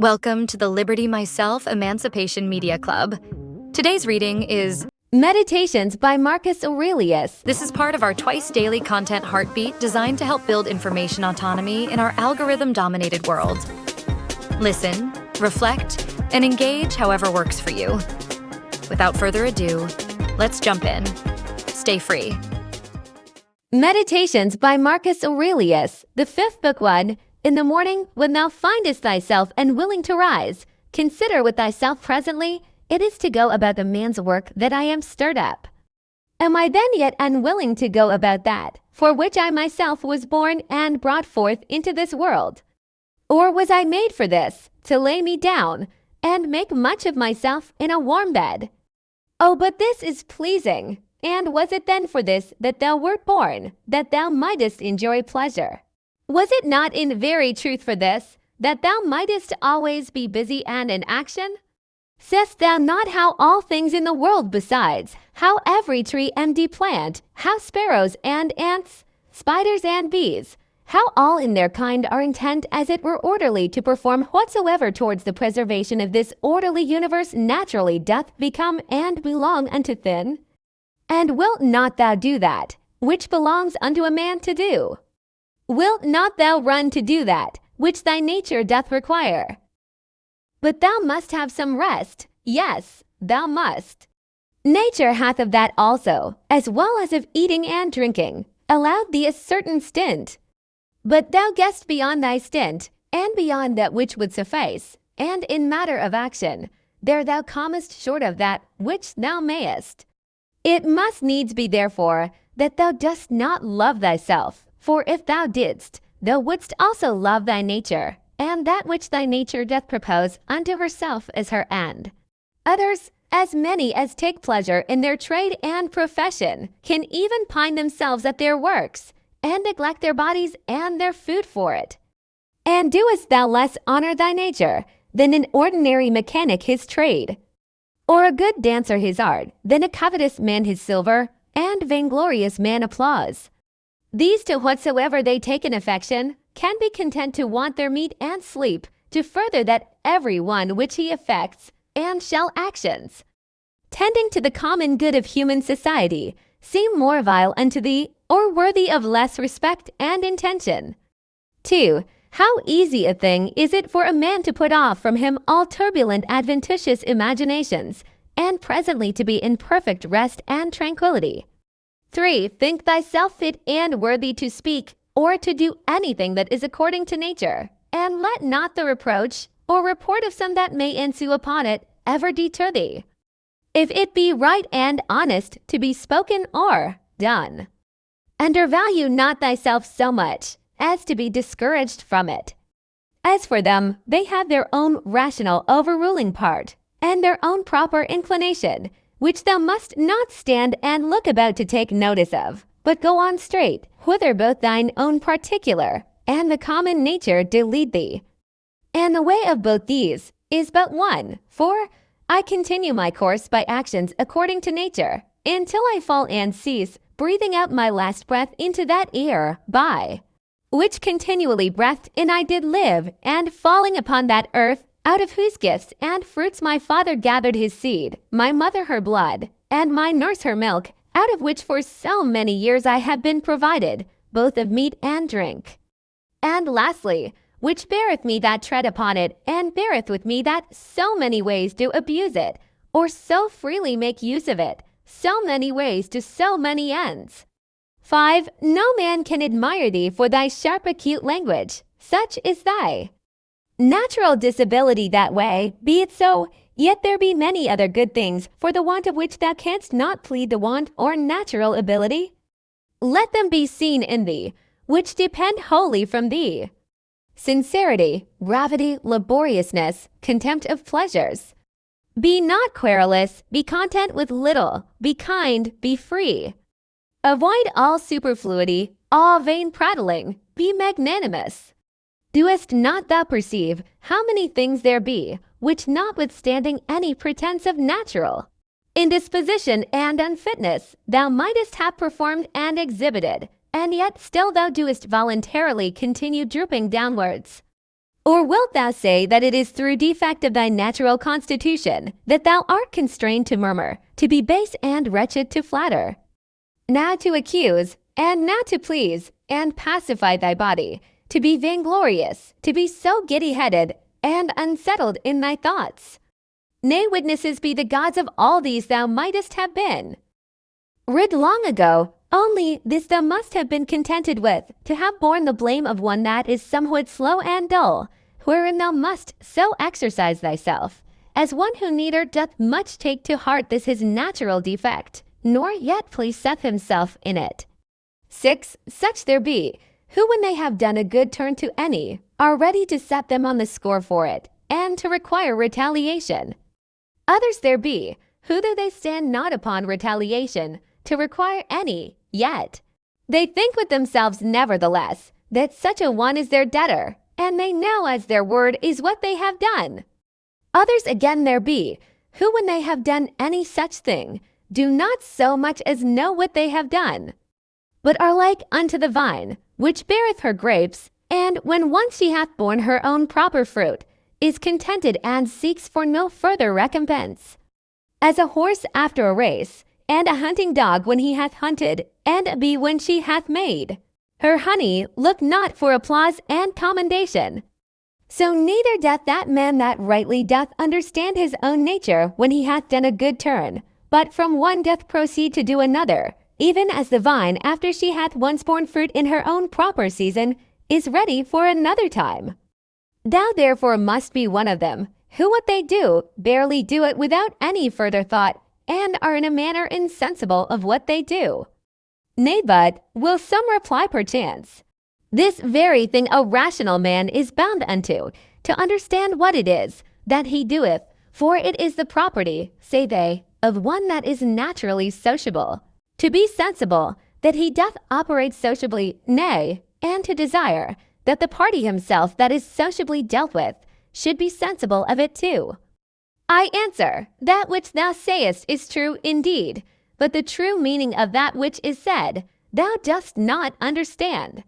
Welcome to the Liberty Myself Emancipation Media Club. Today's reading is Meditations by Marcus Aurelius. This is part of our twice-daily content heartbeat designed to help build information autonomy in our algorithm-dominated world. Listen, reflect, and engage however works for you. Without further ado, let's jump in. Stay free. Meditations by Marcus Aurelius, the fifth book. 1. In the morning, when thou findest thyself and willing to rise, consider with thyself presently, it is to go about the man's work that I am stirred up. Am I then yet unwilling to go about that, for which I myself was born and brought forth into this world? Or was I made for this, to lay me down, and make much of myself in a warm bed? Oh, but this is pleasing. And was it then for this that thou wert born, that thou mightest enjoy pleasure? Was it not in very truth for this, that thou mightest always be busy and in action? Seest thou not how all things in the world besides, how every tree empty plant, how sparrows and ants, spiders and bees, how all in their kind are intent as it were orderly to perform whatsoever towards the preservation of this orderly universe naturally doth become and belong unto thin? And wilt not thou do that, which belongs unto a man to do? Wilt not thou run to do that, which thy nature doth require? But thou must have some rest, yes, thou must. Nature hath of that also, as well as of eating and drinking, allowed thee a certain stint. But thou gest beyond thy stint, and beyond that which would suffice, and in matter of action, there thou comest short of that which thou mayest. It must needs be therefore that thou dost not love thyself, for if thou didst, thou wouldst also love thy nature, and that which thy nature doth propose unto herself as her end. Others, as many as take pleasure in their trade and profession, can even pine themselves at their works, and neglect their bodies and their food for it. And doest thou less honor thy nature than an ordinary mechanic his trade, or a good dancer his art, than a covetous man his silver, and vainglorious man applause? These to whatsoever they take an affection, can be content to want their meat and sleep, to further that every one which he affects, and shall actions, tending to the common good of human society, seem more vile unto thee, or worthy of less respect and intention. 2. How easy a thing is it for a man to put off from him all turbulent adventitious imaginations, and presently to be in perfect rest and tranquillity. 3. Think thyself fit and worthy to speak, or to do anything that is according to nature, and let not the reproach, or report of some that may ensue upon it, ever deter thee, if it be right and honest to be spoken or done. Undervalue not thyself so much, as to be discouraged from it. As for them, they have their own rational overruling part, and their own proper inclination, which thou must not stand and look about to take notice of, but go on straight, whither both thine own particular and the common nature do lead thee. And the way of both these is but one, for I continue my course by actions according to nature, until I fall and cease, breathing out my last breath into that air, by which continually breathed in I did live, and falling upon that earth, out of whose gifts and fruits my father gathered his seed, my mother her blood, and my nurse her milk, out of which for so many years I have been provided, both of meat and drink. And lastly, which beareth me that tread upon it, and beareth with me that so many ways do abuse it, or so freely make use of it, so many ways to so many ends. 5. No man can admire thee for thy sharp acute language, such is thy natural disability that way, be it so, yet there be many other good things, for the want of which thou canst not plead the want or natural ability. Let them be seen in thee, which depend wholly from thee. Sincerity, gravity, laboriousness, contempt of pleasures. Be not querulous, be content with little, be kind, be free. Avoid all superfluity, all vain prattling, be magnanimous. Doest not thou perceive how many things there be, which notwithstanding any pretense of natural indisposition and unfitness, thou mightest have performed and exhibited, and yet still thou doest voluntarily continue drooping downwards? Or wilt thou say that it is through defect of thy natural constitution that thou art constrained to murmur, to be base and wretched to flatter? Now to accuse, and now to please, and pacify thy body, to be vainglorious, to be so giddy-headed, and unsettled in thy thoughts. Nay, witnesses be the gods of all these thou mightest have been. Rid long ago, only this thou must have been contented with, to have borne the blame of one that is somewhat slow and dull, wherein thou must so exercise thyself, as one who neither doth much take to heart this his natural defect, nor yet pleaseth himself in it. 6. Such there be, who when they have done a good turn to any, are ready to set them on the score for it, and to require retaliation. Others there be, who though they stand not upon retaliation, to require any, yet they think with themselves nevertheless, that such a one is their debtor, and they know as their word is what they have done. Others again there be, who when they have done any such thing, do not so much as know what they have done, but are like unto the vine, which beareth her grapes, and when once she hath borne her own proper fruit, is contented and seeks for no further recompense. As a horse after a race, and a hunting dog when he hath hunted, and a bee when she hath made her honey, look not for applause and commendation. So neither doth that man that rightly doth understand his own nature when he hath done a good turn, but from one doth proceed to do another, even as the vine after she hath once borne fruit in her own proper season, is ready for another time. Thou therefore must be one of them, who what they do, barely do it without any further thought, and are in a manner insensible of what they do. Nay, but, will some reply perchance, this very thing a rational man is bound unto, to understand what it is that he doeth, for it is the property, say they, of one that is naturally sociable, to be sensible that he doth operate sociably, nay, and to desire that the party himself that is sociably dealt with should be sensible of it too. I answer, that which thou sayest is true indeed, but the true meaning of that which is said thou dost not understand.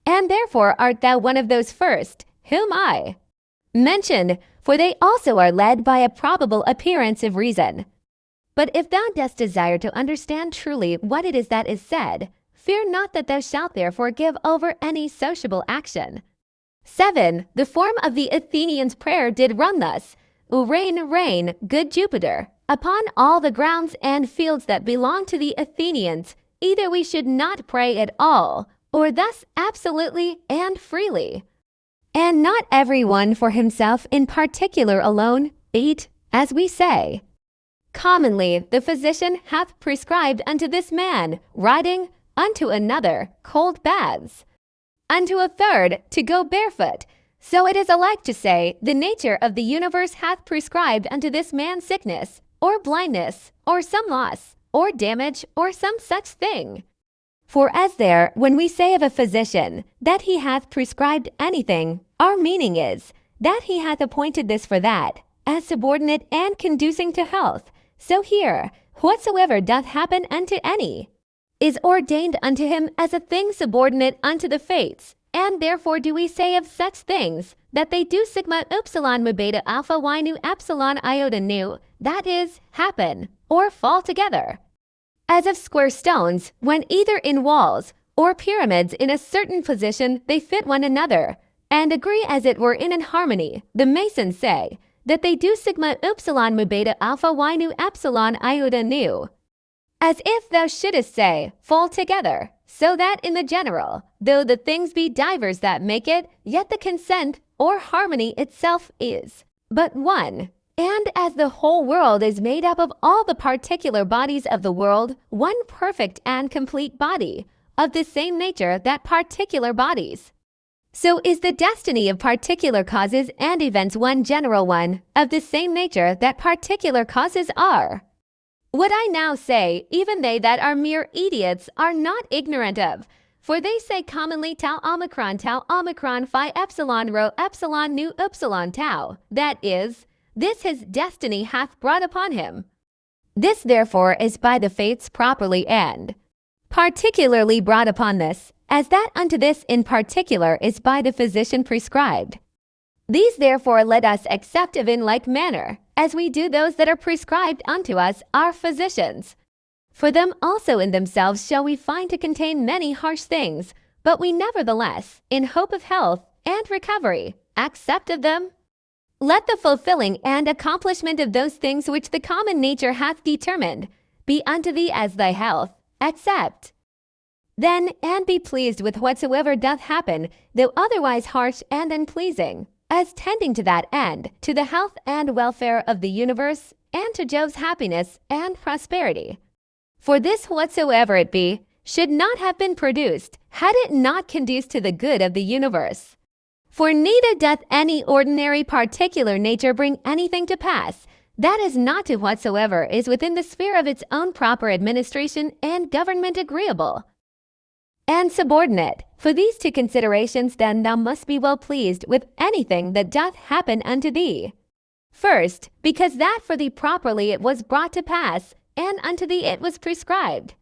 And therefore art thou one of those first, whom I mentioned, for they also are led by a probable appearance of reason. But if thou dost desire to understand truly what it is that is said, fear not that thou shalt therefore give over any sociable action. 7. The form of the Athenians' prayer did run thus: Rain, rain, good Jupiter, upon all the grounds and fields that belong to the Athenians, either we should not pray at all, or thus absolutely and freely. And not every one for himself in particular alone, 8, as we say. Commonly the physician hath prescribed unto this man riding, unto another cold baths, unto a third to go barefoot. So it is alike to say, the nature of the universe hath prescribed unto this man sickness, or blindness, or some loss, or damage, or some such thing. For as there, when we say of a physician, that he hath prescribed anything, our meaning is, that he hath appointed this for that, as subordinate and conducing to health, so here, whatsoever doth happen unto any, is ordained unto him as a thing subordinate unto the fates, and therefore do we say of such things, that they do sigma upsilon mu beta alpha y nu epsilon iota nu, that is, happen, or fall together. As of square stones, when either in walls, or pyramids in a certain position they fit one another, and agree as it were in an harmony, the masons say, that they do sigma upsilon mu beta alpha y nu epsilon iota nu. As if thou shouldest say, fall together, so that in the general, though the things be divers that make it, yet the consent or harmony itself is but one. And as the whole world is made up of all the particular bodies of the world, one perfect and complete body, of the same nature that particular bodies, so is the destiny of particular causes and events one general one, of the same nature that particular causes are. What I now say, even they that are mere idiots are not ignorant of, for they say commonly tau omicron phi epsilon rho epsilon nu upsilon tau, that is, this his destiny hath brought upon him. This therefore is by the fates properly and particularly brought upon this, as that unto this in particular is by the physician prescribed. These therefore let us accept of in like manner, as we do those that are prescribed unto us, our physicians. For them also in themselves shall we find to contain many harsh things, but we nevertheless, in hope of health and recovery, accept of them. Let the fulfilling and accomplishment of those things which the common nature hath determined be unto thee as thy health. Accept. Then, and be pleased with whatsoever doth happen, though otherwise harsh and unpleasing, as tending to that end, to the health and welfare of the universe, and to Jove's happiness and prosperity. For this whatsoever it be, should not have been produced, had it not conduced to the good of the universe. For neither doth any ordinary particular nature bring anything to pass, that is not to whatsoever is within the sphere of its own proper administration and government agreeable and subordinate. For these two considerations then thou must be well pleased with anything that doth happen unto thee. First, because that for thee properly it was brought to pass, and unto thee it was prescribed.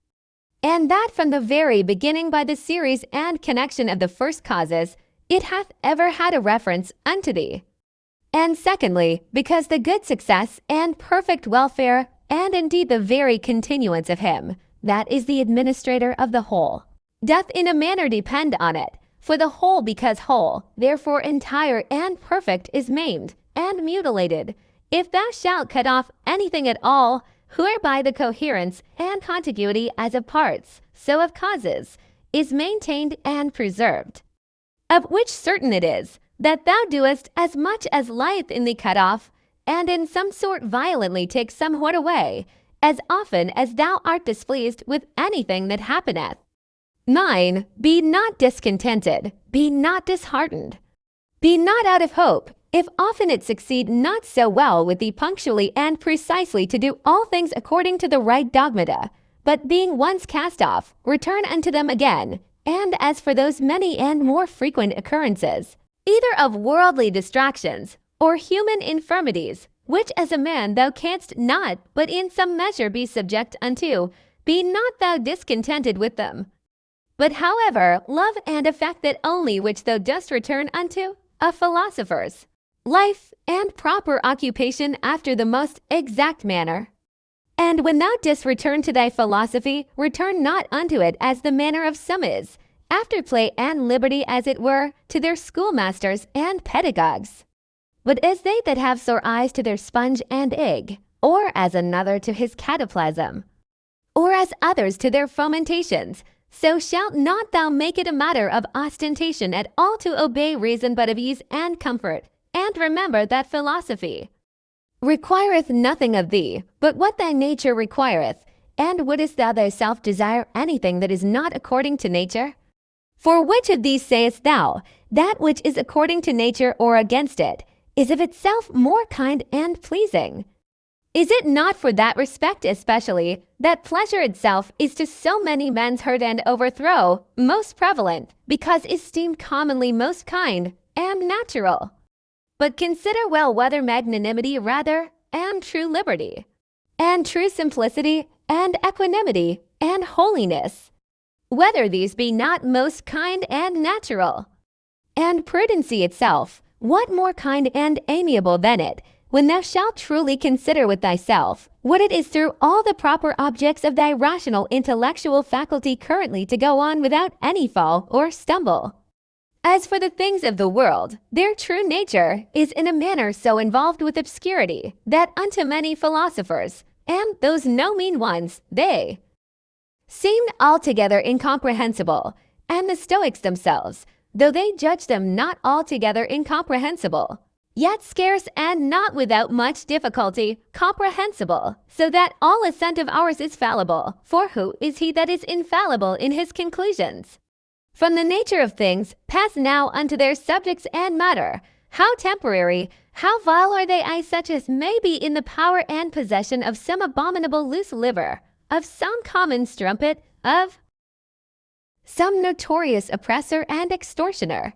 And that from the very beginning by the series and connection of the first causes, it hath ever had a reference unto thee. And secondly, because the good success and perfect welfare, and indeed the very continuance of him, that is the administrator of the whole, doth in a manner depend on it. For the whole, because whole, therefore entire and perfect, is maimed and mutilated. If thou shalt cut off anything at all, whereby the coherence and contiguity as of parts, so of causes, is maintained and preserved. Of which certain it is, that thou doest as much as lieth in thee cut off, and in some sort violently take somewhat away, as often as thou art displeased with anything that happeneth. 9. Be not discontented, be not disheartened. Be not out of hope, if often it succeed not so well with thee punctually and precisely to do all things according to the right dogmata, but being once cast off, return unto them again. And as for those many and more frequent occurrences, either of worldly distractions or human infirmities, which as a man thou canst not but in some measure be subject unto, be not thou discontented with them. But however, love and affect that only which thou dost return unto a philosopher's life and proper occupation after the most exact manner. And when thou didst return to thy philosophy, return not unto it as the manner of some is, after play and liberty as it were, to their schoolmasters and pedagogues, but as they that have sore eyes to their sponge and egg, or as another to his cataplasm, or as others to their fomentations. So shalt not thou make it a matter of ostentation at all to obey reason, but of ease and comfort, and remember that philosophy requireth nothing of thee, but what thy nature requireth. And wouldest thou thyself desire anything that is not according to nature? For which of these sayest thou, that which is according to nature or against it, is of itself more kind and pleasing? Is it not for that respect especially, that pleasure itself is to so many men's hurt and overthrow most prevalent, because esteemed commonly most kind and natural? But consider well whether magnanimity rather, and true liberty, and true simplicity, and equanimity, and holiness, whether these be not most kind and natural? And prudency itself, what more kind and amiable than it, when thou shalt truly consider with thyself what it is through all the proper objects of thy rational intellectual faculty currently to go on without any fall or stumble? As for the things of the world, their true nature is in a manner so involved with obscurity, that unto many philosophers, and those no mean ones, they seem altogether incomprehensible, and the Stoics themselves, though they judge them not altogether incomprehensible, yet scarce and not without much difficulty comprehensible, so that all assent of ours is fallible. For who is he that is infallible in his conclusions? From the nature of things, pass now unto their subjects and matter. How temporary, how vile are they, such as may be in the power and possession of some abominable loose liver, of some common strumpet, of some notorious oppressor and extortioner.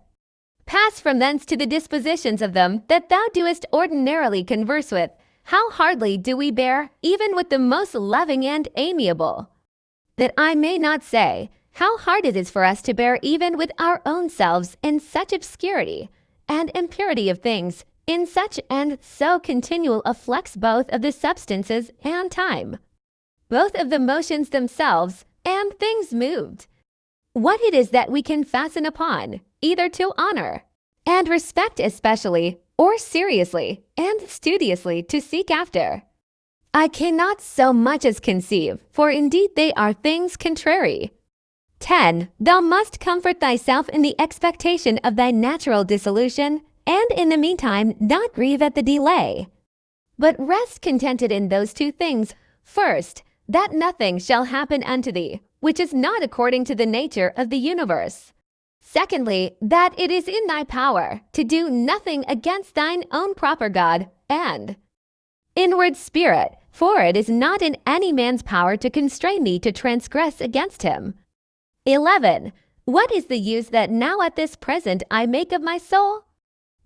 Pass from thence to the dispositions of them that thou doest ordinarily converse with. How hardly do we bear, even with the most loving and amiable, that I may not say, how hard it is for us to bear even with our own selves in such obscurity, and impurity of things, in such and so continual a flux both of the substances and time, both of the motions themselves and things moved. What it is that we can fasten upon, either to honor and respect especially, or seriously and studiously to seek after, I cannot so much as conceive, for indeed they are things contrary. 10. Thou must comfort thyself in the expectation of thy natural dissolution, and in the meantime not grieve at the delay, but rest contented in those two things. First, that nothing shall happen unto thee, which is not according to the nature of the universe. Secondly, that it is in thy power to do nothing against thine own proper God and inward spirit, for it is not in any man's power to constrain thee to transgress against him. 11. What is the use that now at this present I make of my soul?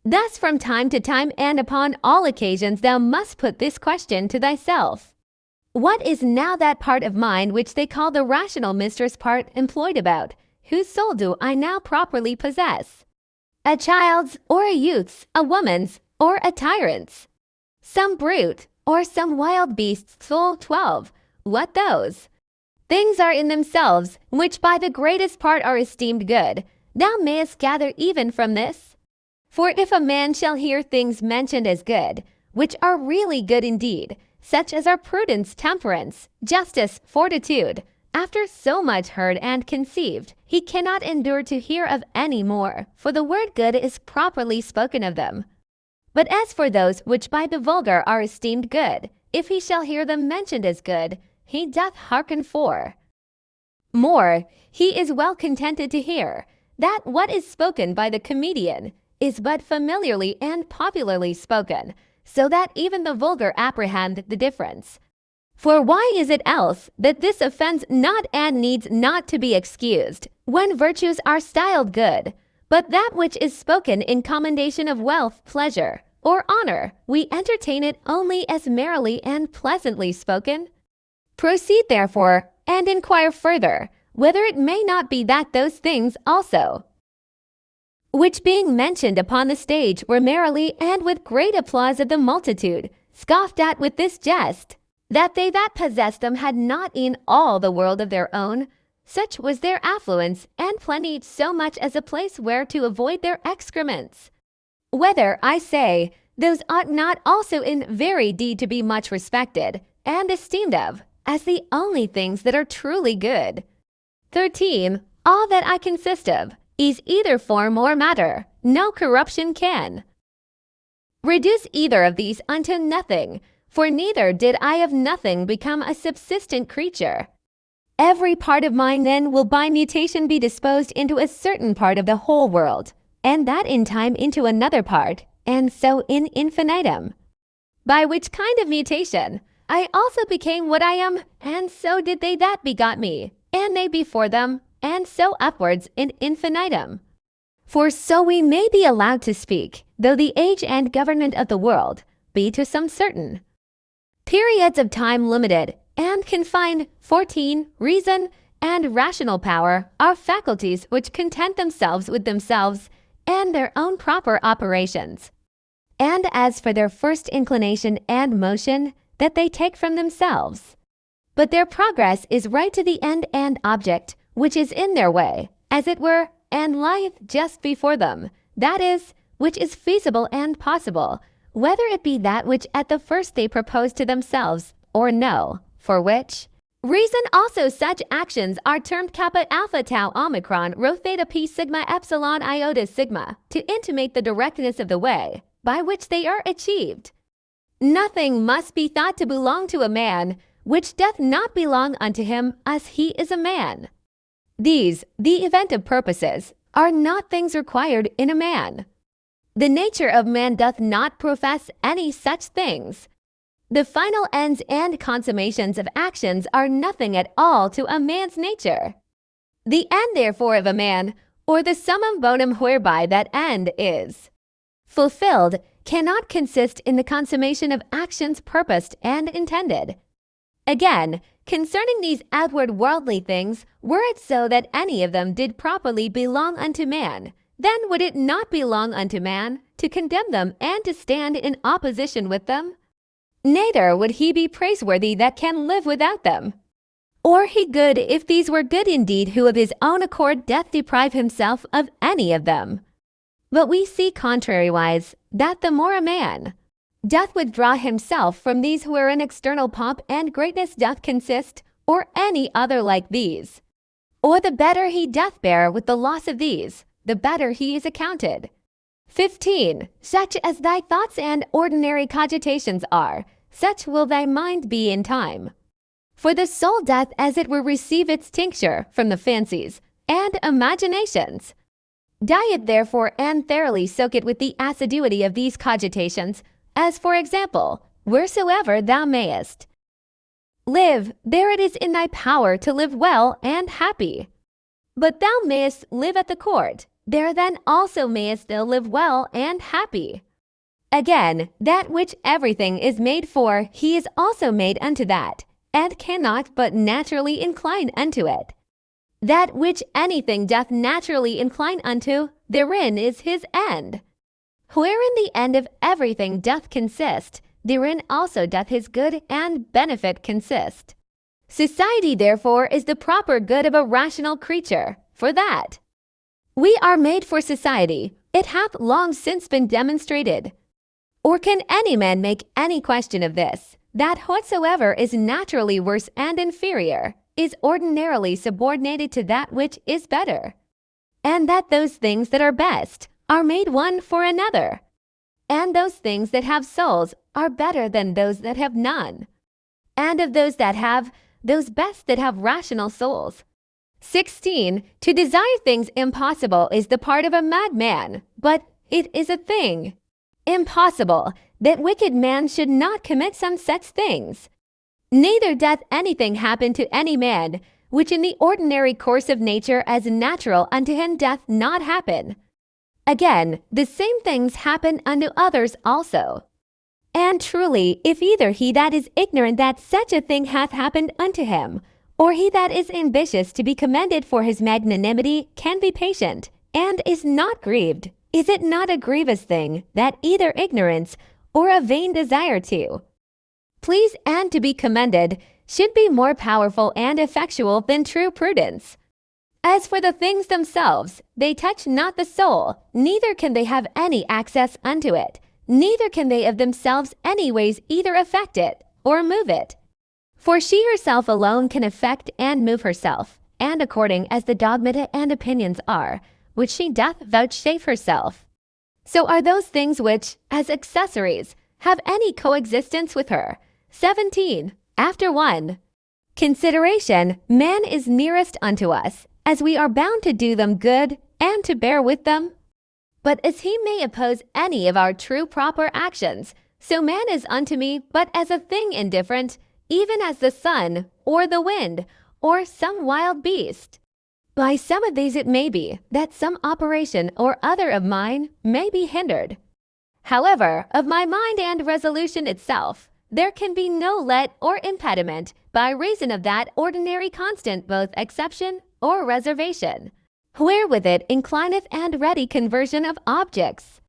Thus from time to time and upon all occasions thou must put this question to thyself. What is now that part of mine which they call the rational mistress part employed about? Whose soul do I now properly possess? A child's, or a youth's, a woman's, or a tyrant's? Some brute, or some wild beast's soul? 12. What those things are in themselves, which by the greatest part are esteemed good, thou mayest gather even from this. For if a man shall hear things mentioned as good, which are really good indeed, such as are prudence, temperance, justice, fortitude, after so much heard and conceived, he cannot endure to hear of any more, for the word good is properly spoken of them. But as for those which by the vulgar are esteemed good, if he shall hear them mentioned as good, he doth hearken for more. He is well contented to hear that what is spoken by the comedian is but familiarly and popularly spoken, so that even the vulgar apprehend the difference. For why is it else that this offends not and needs not to be excused, when virtues are styled good, but that which is spoken in commendation of wealth, pleasure, or honor, we entertain it only as merrily and pleasantly spoken? Proceed therefore, and inquire further, whether it may not be that those things also, which being mentioned upon the stage were merrily and with great applause of the multitude, scoffed at with this jest, that they that possessed them had not in all the world of their own, such was their affluence and plenty, so much as a place where to avoid their excrements. Whether, I say, those ought not also in very deed to be much respected and esteemed of, as the only things that are truly good. 13. All that I consist of is either form or matter, no corruption can reduce either of these unto nothing, for neither did I of nothing become a subsistent creature. Every part of mine then will by mutation be disposed into a certain part of the whole world, and that in time into another part, and so in infinitum. By which kind of mutation I also became what I am, and so did they that begot me, and they before them, and so upwards in infinitum. For so we may be allowed to speak, though the age and government of the world be to some certain periods of time limited and confined. 14. Reason and rational power are faculties which content themselves with themselves and their own proper operations. And as for their first inclination and motion, that they take from themselves, but their progress is right to the end and object, which is in their way, as it were, and lieth just before them, that is, which is feasible and possible, whether it be that which at the first they propose to themselves, or no, for which reason also such actions are termed kappa alpha tau omicron rho theta p sigma epsilon iota sigma, to intimate the directness of the way by which they are achieved. Nothing must be thought to belong to a man which doth not belong unto him, as he is a man. These, the event of purposes, are not things required in a man. The nature of man doth not profess any such things. The final ends and consummations of actions are nothing at all to a man's nature. The end therefore of a man, or the summum bonum whereby that end is fulfilled, cannot consist in the consummation of actions purposed and intended. Again, concerning these outward worldly things, were it so that any of them did properly belong unto man, then would it not belong unto man to condemn them and to stand in opposition with them? Neither would he be praiseworthy that can live without them. Or he good if these were good indeed, who of his own accord doth deprive himself of any of them. But we see contrariwise, that the more a man doth withdraw himself from these wherein external pomp and greatness doth consist, or any other like these, or the better he doth bear with the loss of these, the better he is accounted. 15. Such as thy thoughts and ordinary cogitations are, such will thy mind be in time. For the soul doth as it were receive its tincture from the fancies and imaginations. Dye it therefore and thoroughly soak it with the assiduity of these cogitations, as for example, wheresoever thou mayest live, there it is in thy power to live well and happy. But thou mayest live at the court, there then also mayest thou live well and happy. Again, that which everything is made for, he is also made unto that, and cannot but naturally incline unto it. That which anything doth naturally incline unto, therein is his end. Wherein the end of everything doth consist, therein also doth his good and benefit consist. Society, therefore, is the proper good of a rational creature, for that we are made for society, it hath long since been demonstrated. Or can any man make any question of this, that whatsoever is naturally worse and inferior is ordinarily subordinated to that which is better, and that those things that are best are made one for another, and those things that have souls are better than those that have none, and of those that have, those best that have rational souls. 16. To desire things impossible is the part of a madman, but it is a thing impossible that wicked man should not commit some such things. Neither doth anything happen to any man, which in the ordinary course of nature as natural unto him doth not happen. Again, the same things happen unto others also. And truly, if either he that is ignorant that such a thing hath happened unto him, or he that is ambitious to be commended for his magnanimity can be patient, and is not grieved, is it not a grievous thing that either ignorance or a vain desire to please and to be commended should be more powerful and effectual than true prudence? As for the things themselves, they touch not the soul, neither can they have any access unto it, neither can they of themselves any ways either affect it or move it. For she herself alone can affect and move herself, and according as the dogmata and opinions are, which she doth vouchsafe herself, so are those things which, as accessories, have any coexistence with her. 17. After 1. Consideration, man is nearest unto us, as we are bound to do them good and to bear with them. But as he may oppose any of our true proper actions, so man is unto me but as a thing indifferent, even as the sun, or the wind, or some wild beast. By some of these it may be that some operation or other of mine may be hindered. However, of my mind and resolution itself, there can be no let or impediment by reason of that ordinary constant both exception or reservation, wherewith it inclineth and ready conversion of objects,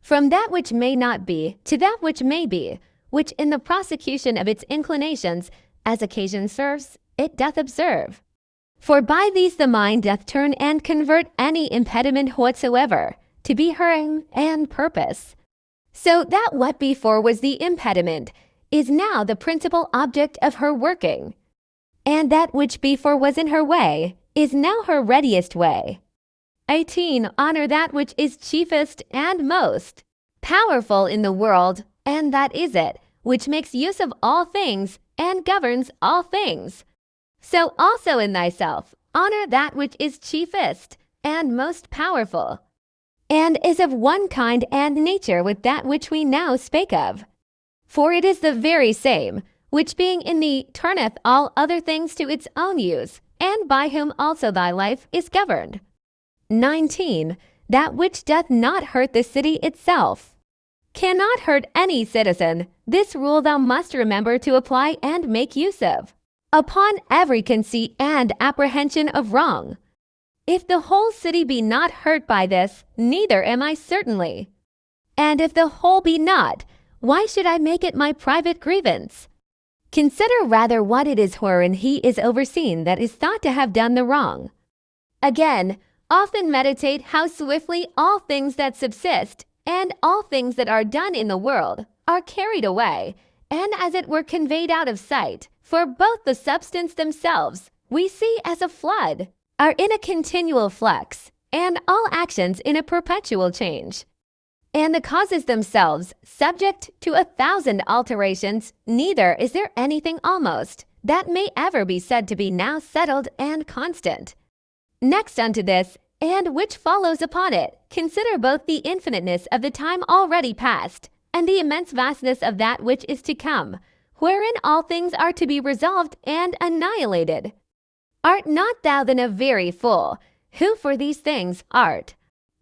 from that which may not be to that which may be, which in the prosecution of its inclinations, as occasion serves, it doth observe. For by these the mind doth turn and convert any impediment whatsoever to be her aim and purpose. So that what before was the impediment is now the principal object of her working, and that which before was in her way is now her readiest way. 18. Honor that which is chiefest and most powerful in the world, and that is it, which makes use of all things and governs all things. So also in thyself, honor that which is chiefest and most powerful, and is of one kind and nature with that which we now spake of. For it is the very same, which being in thee turneth all other things to its own use, and by whom also thy life is governed. 19. That which doth not hurt the city itself cannot hurt any citizen. This rule thou must remember to apply and make use of upon every conceit and apprehension of wrong. If the whole city be not hurt by this, neither am I certainly. And if the whole be not, why should I make it my private grievance? Consider rather what it is wherein he is overseen that is thought to have done the wrong. Again, often meditate how swiftly all things that subsist, and all things that are done in the world, are carried away, and as it were conveyed out of sight. For both the substance themselves, we see as a flood, are in a continual flux, and all actions in a perpetual change. And the causes themselves, subject to 1,000 alterations, neither is there anything almost that may ever be said to be now settled and constant. Next unto this, and which follows upon it, consider both the infiniteness of the time already past, and the immense vastness of that which is to come, wherein all things are to be resolved and annihilated. Art not thou then a very fool, who for these things art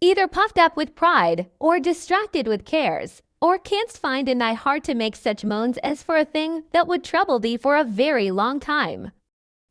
either puffed up with pride, or distracted with cares, or canst find in thy heart to make such moans as for a thing that would trouble thee for a very long time?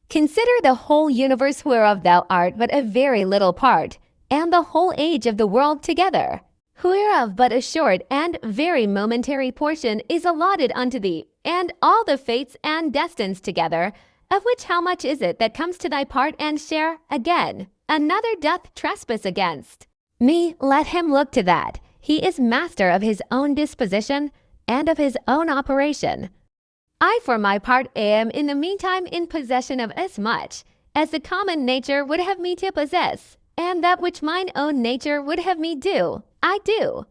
Consider the whole universe whereof thou art but a very little part, and the whole age of the world together, whereof but a short and very momentary portion is allotted unto thee, and all the fates and destines together, of which how much is it that comes to thy part and share again, another doth trespass against? Me, let him look to that. He is master of his own disposition and of his own operation. I for my part am in the meantime in possession of as much as the common nature would have me to possess, and that which mine own nature would have me do, I do.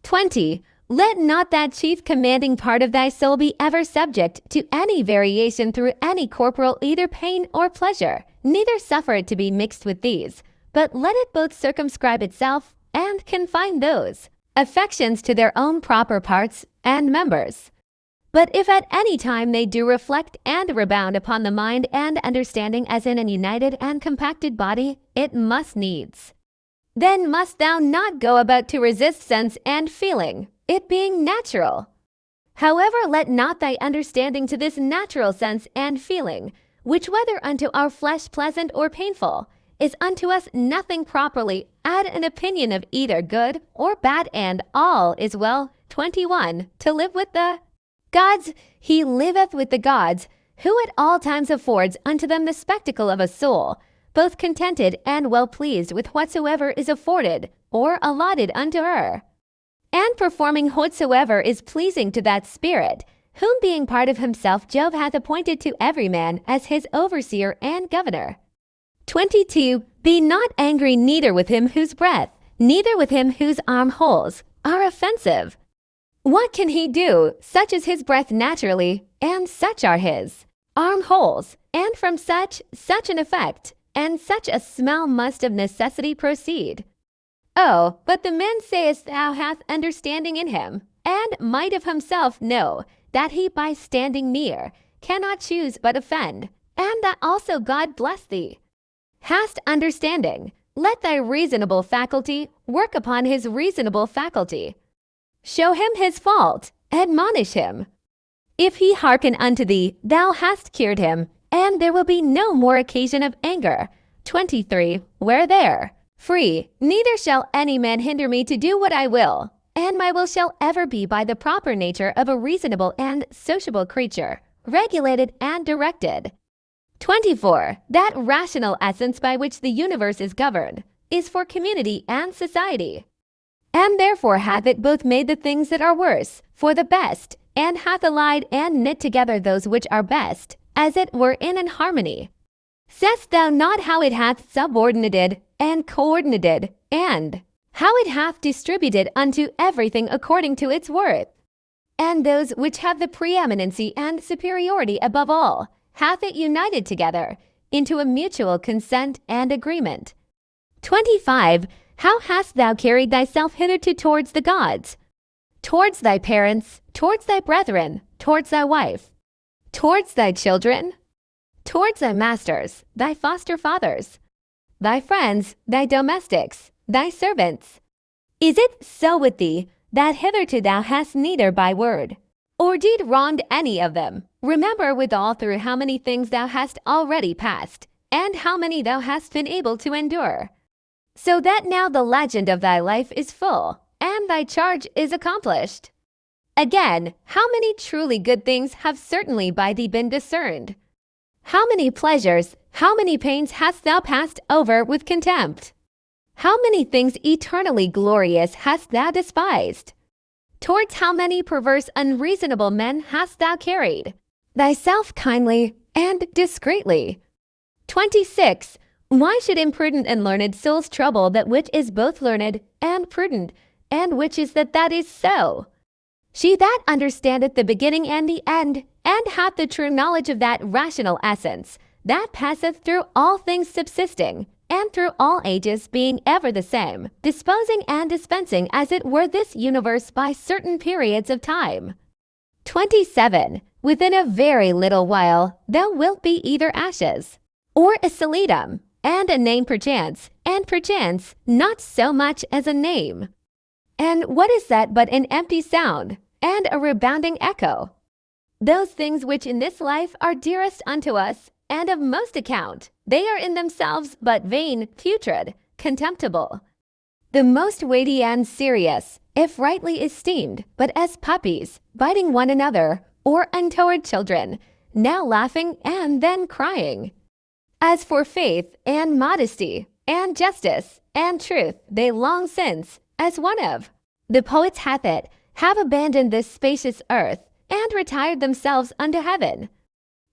20. Let not that chief commanding part of thy soul be ever subject to any variation through any corporal either pain or pleasure, neither suffer it to be mixed with these, but let it both circumscribe itself and confine those affections to their own proper parts and members. But if at any time they do reflect and rebound upon the mind and understanding as in an united and compacted body, it must needs. Then must thou not go about to resist sense and feeling, it being natural. However, let not thy understanding to this natural sense and feeling, which whether unto our flesh pleasant or painful, is unto us nothing properly, add an opinion of either good or bad, and all is well. 21. To live with the gods, he liveth with the gods, who at all times affords unto them the spectacle of a soul, both contented and well pleased with whatsoever is afforded or allotted unto her, and performing whatsoever is pleasing to that spirit, whom being part of himself Jove hath appointed to every man as his overseer and governor. 22. Be not angry neither with him whose breath, neither with him whose armholes are offensive. What can he do? Such is his breath naturally, and such are his armholes, and from such an effect, and such a smell must of necessity proceed. Oh, but the man sayest thou hath understanding in him, and might of himself know that he by standing near cannot choose but offend, and that also God bless thee. Hast understanding, let thy reasonable faculty work upon his reasonable faculty. Show him his fault, admonish him. If he hearken unto thee, thou hast cured him, and there will be no more occasion of anger. 23. Where there, free, neither shall any man hinder me to do what I will, and my will shall ever be by the proper nature of a reasonable and sociable creature, regulated and directed. 24. That rational essence by which the universe is governed is for community and society, and therefore hath it both made the things that are worse for the best, and hath allied and knit together those which are best, as it were in an harmony. Seest thou not how it hath subordinated and coordinated, and how it hath distributed unto everything according to its worth? And those which have the preeminency and superiority above all, hath it united together into a mutual consent and agreement. 25. How hast thou carried thyself hitherto towards the gods? Towards thy parents, towards thy brethren, towards thy wife, towards thy children, towards thy masters, thy foster fathers, thy friends, thy domestics, thy servants. Is it so with thee that hitherto thou hast neither by word or deed wronged any of them? Remember withal through how many things thou hast already passed, and how many thou hast been able to endure. So that now the legend of thy life is full, and thy charge is accomplished. Again, how many truly good things have certainly by thee been discerned? How many pleasures, how many pains hast thou passed over with contempt? How many things eternally glorious hast thou despised? Towards how many perverse unreasonable men hast thou carried thyself kindly and discreetly? 26. Why should imprudent and learned souls trouble that which is both learned and prudent, and which is that is so? She that understandeth the beginning and the end, and hath the true knowledge of that rational essence, that passeth through all things subsisting, and through all ages being ever the same, disposing and dispensing as it were this universe by certain periods of time. 27. Within a very little while thou wilt be either ashes, or a solitum, and a name perchance, and perchance not so much as a name. And what is that but an empty sound, and a rebounding echo? Those things which in this life are dearest unto us, and of most account, they are in themselves but vain, putrid, contemptible. The most weighty and serious, if rightly esteemed, but as puppies, biting one another, or untoward children, now laughing and then crying. As for faith and modesty and justice and truth, they long since, as one of the poets hath it, have abandoned this spacious earth, and retired themselves unto heaven.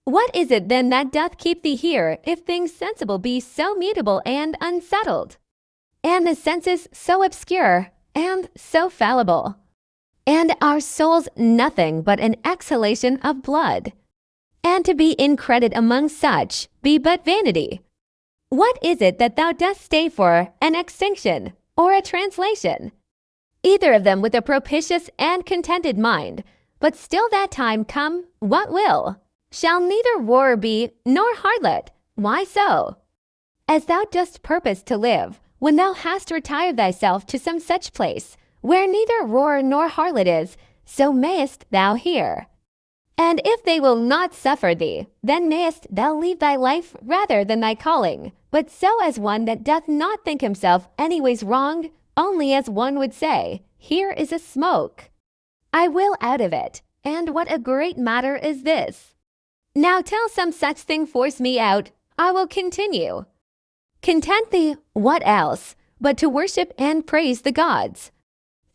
What is it then that doth keep thee here, if things sensible be so mutable and unsettled, and the senses so obscure and so fallible, and our souls nothing but an exhalation of blood? And to be in credit among such be but vanity. What is it that thou dost stay for, an extinction or a translation? Either of them with a propitious and contented mind, but still that time come what will, shall neither roarer be nor harlot. Why so? As thou dost purpose to live, when thou hast retired thyself to some such place, where neither roarer nor harlot is, so mayest thou hear. And if they will not suffer thee, then mayest thou leave thy life rather than thy calling, but so as one that doth not think himself anyways wronged, only as one would say, here is a smoke, I will out of it, and what a great matter is this. Now till some such thing force me out, I will continue. Content thee, what else, but to worship and praise the gods,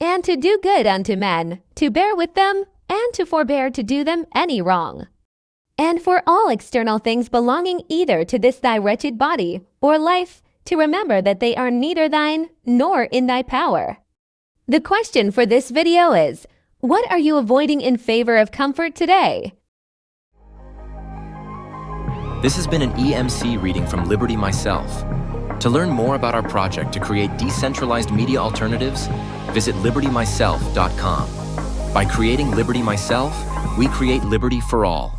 and to do good unto men, to bear with them, and to forbear to do them any wrong. And for all external things belonging either to this thy wretched body or life, to remember that they are neither thine nor in thy power. The question for this video is, what are you avoiding in favor of comfort today? This has been an EMC reading from Liberty Myself. To learn more about our project to create decentralized media alternatives, visit libertymyself.com. By creating Liberty Myself, we create liberty for all.